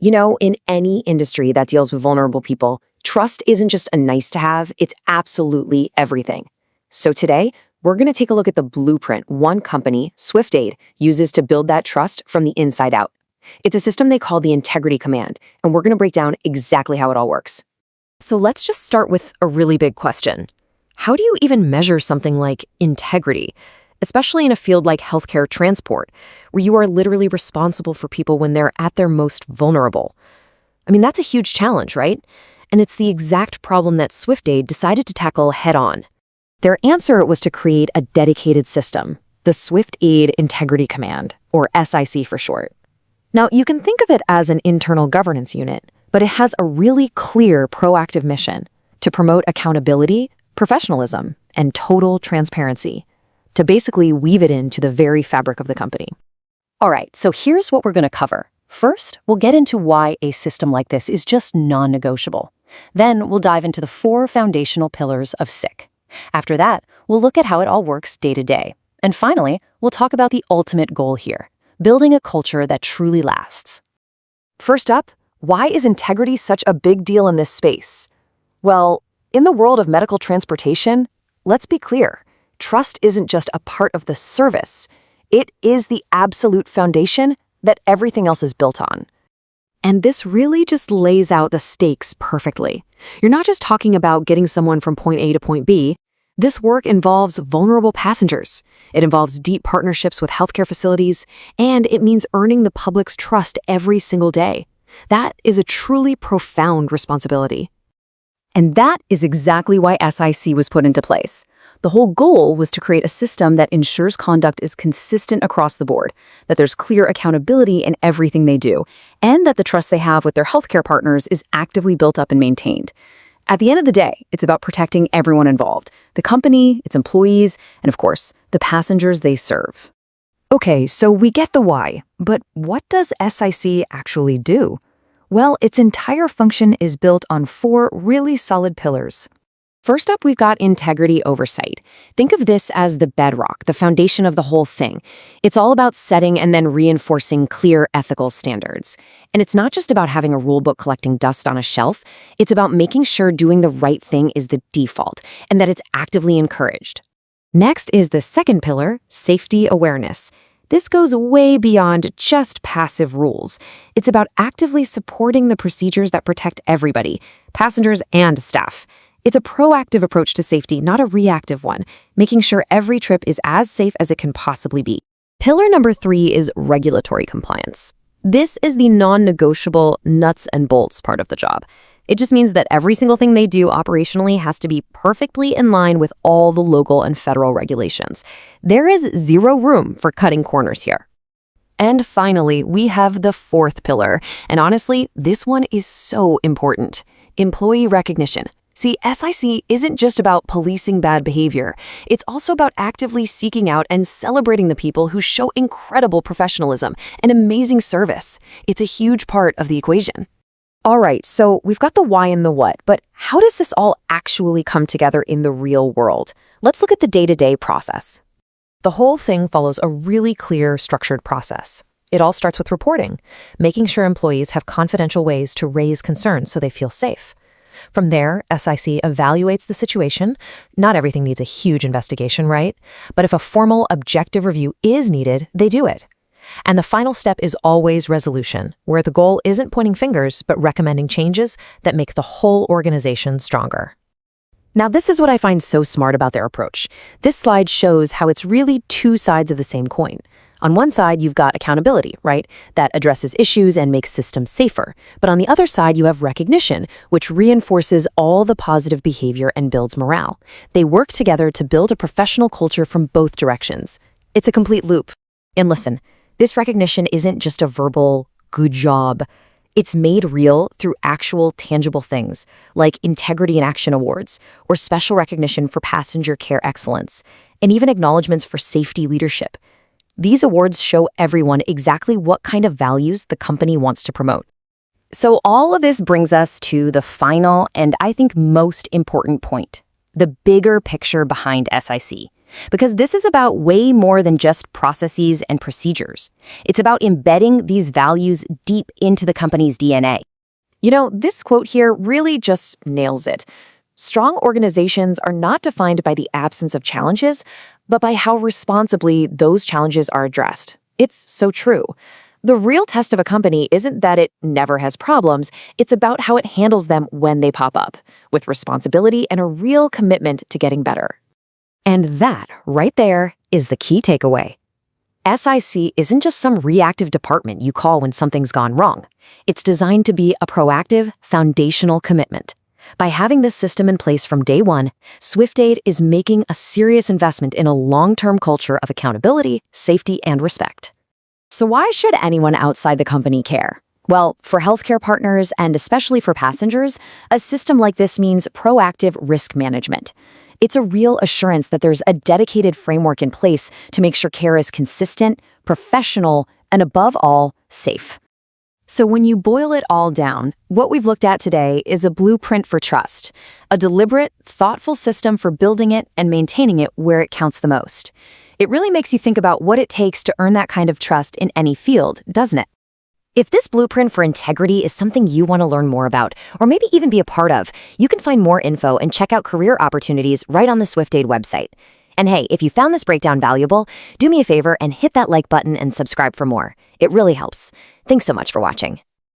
You know, in any industry that deals with vulnerable people, trust isn't just a nice to have, it's absolutely everything. So today, we're going to take a look at the blueprint one company, SwiftAid, uses to build that trust from the inside out. It's a system they call the integrity command, and we're going to break down exactly how it all works. So let's just start with a really big question. How do you even measure something like integrity, especially in a field like healthcare transport, where you are literally responsible for people when they're at their most vulnerable? I mean, that's a huge challenge, right? And it's the exact problem that SwiftAid decided to tackle head-on. Their answer was to create a dedicated system, the SwiftAid Integrity Command, or SIC for short. Now, you can think of it as an internal governance unit, but it has a really clear proactive mission to promote accountability, professionalism, and total transparency, to basically weave it into the very fabric of the company. All right, so here's what we're going to cover. First, we'll get into why a system like this is just non-negotiable. Then we'll dive into the 4 foundational pillars of SIC. After that, we'll look at how it all works day to day. And finally, we'll talk about the ultimate goal here, building a culture that truly lasts. First up, why is integrity such a big deal in this space? Well, in the world of medical transportation, let's be clear, trust isn't just a part of the service. It is the absolute foundation that everything else is built on. And this really just lays out the stakes perfectly. You're not just talking about getting someone from point A to point B. This work involves vulnerable passengers. It involves deep partnerships with healthcare facilities, and it means earning the public's trust every single day. That is a truly profound responsibility. And that is exactly why SIC was put into place. The whole goal was to create a system that ensures conduct is consistent across the board, that there's clear accountability in everything they do, and that the trust they have with their healthcare partners is actively built up and maintained. At the end of the day, it's about protecting everyone involved, the company, its employees, and of course, the passengers they serve. Okay, so we get the why, but what does SIC actually do? Well, its entire function is built on 4 really solid pillars. First up, we've got integrity oversight. Think of this as the bedrock, the foundation of the whole thing. It's all about setting and then reinforcing clear ethical standards. And it's not just about having a rulebook collecting dust on a shelf. It's about making sure doing the right thing is the default and that it's actively encouraged. Next is the second pillar, safety awareness. This goes way beyond just passive rules. It's about actively supporting the procedures that protect everybody, passengers and staff. It's a proactive approach to safety, not a reactive one, making sure every trip is as safe as it can possibly be. Pillar number 3 is regulatory compliance. This is the non-negotiable nuts and bolts part of the job. It just means that every single thing they do operationally has to be perfectly in line with all the local and federal regulations. There is zero room for cutting corners here. And finally, we have the 4th pillar. And honestly, this one is so important. Employee recognition. See, SIC isn't just about policing bad behavior. It's also about actively seeking out and celebrating the people who show incredible professionalism and amazing service. It's a huge part of the equation. All right, so we've got the why and the what, but how does this all actually come together in the real world? Let's look at the day-to-day process. The whole thing follows a really clear, structured process. It all starts with reporting, making sure employees have confidential ways to raise concerns so they feel safe. From there, SIC evaluates the situation. Not everything needs a huge investigation, right? But if a formal, objective review is needed, they do it. And the final step is always resolution, where the goal isn't pointing fingers, but recommending changes that make the whole organization stronger. Now, this is what I find so smart about their approach. This slide shows how it's really 2 sides of the same coin. On one side, you've got accountability, right? That addresses issues and makes systems safer. But on the other side, you have recognition, which reinforces all the positive behavior and builds morale. They work together to build a professional culture from both directions. It's a complete loop. And listen, this recognition isn't just a verbal, good job. It's made real through actual, tangible things, like Integrity in Action Awards, or special recognition for passenger care excellence, and even acknowledgments for safety leadership. These awards show everyone exactly what kind of values the company wants to promote. So all of this brings us to the final and I think most important point, the bigger picture behind SIC. Because this is about way more than just processes and procedures. It's about embedding these values deep into the company's DNA. This quote here really just nails it. Strong organizations are not defined by the absence of challenges, but by how responsibly those challenges are addressed. It's so true. The real test of a company isn't that it never has problems, it's about how it handles them when they pop up, with responsibility and a real commitment to getting better. And that, right there, is the key takeaway. SIC isn't just some reactive department you call when something's gone wrong. It's designed to be a proactive, foundational commitment. By having this system in place from day one, SwiftAid is making a serious investment in a long-term culture of accountability, safety, and respect. So why should anyone outside the company care? Well, for healthcare partners and especially for passengers, a system like this means proactive risk management. It's a real assurance that there's a dedicated framework in place to make sure care is consistent, professional, and above all, safe. So when you boil it all down, what we've looked at today is a blueprint for trust, a deliberate, thoughtful system for building it and maintaining it where it counts the most. It really makes you think about what it takes to earn that kind of trust in any field, doesn't it? If this blueprint for integrity is something you want to learn more about, or maybe even be a part of, you can find more info and check out career opportunities right on the SwiftAid website. And hey, if you found this breakdown valuable, do me a favor and hit that like button and subscribe for more. It really helps. Thanks so much for watching.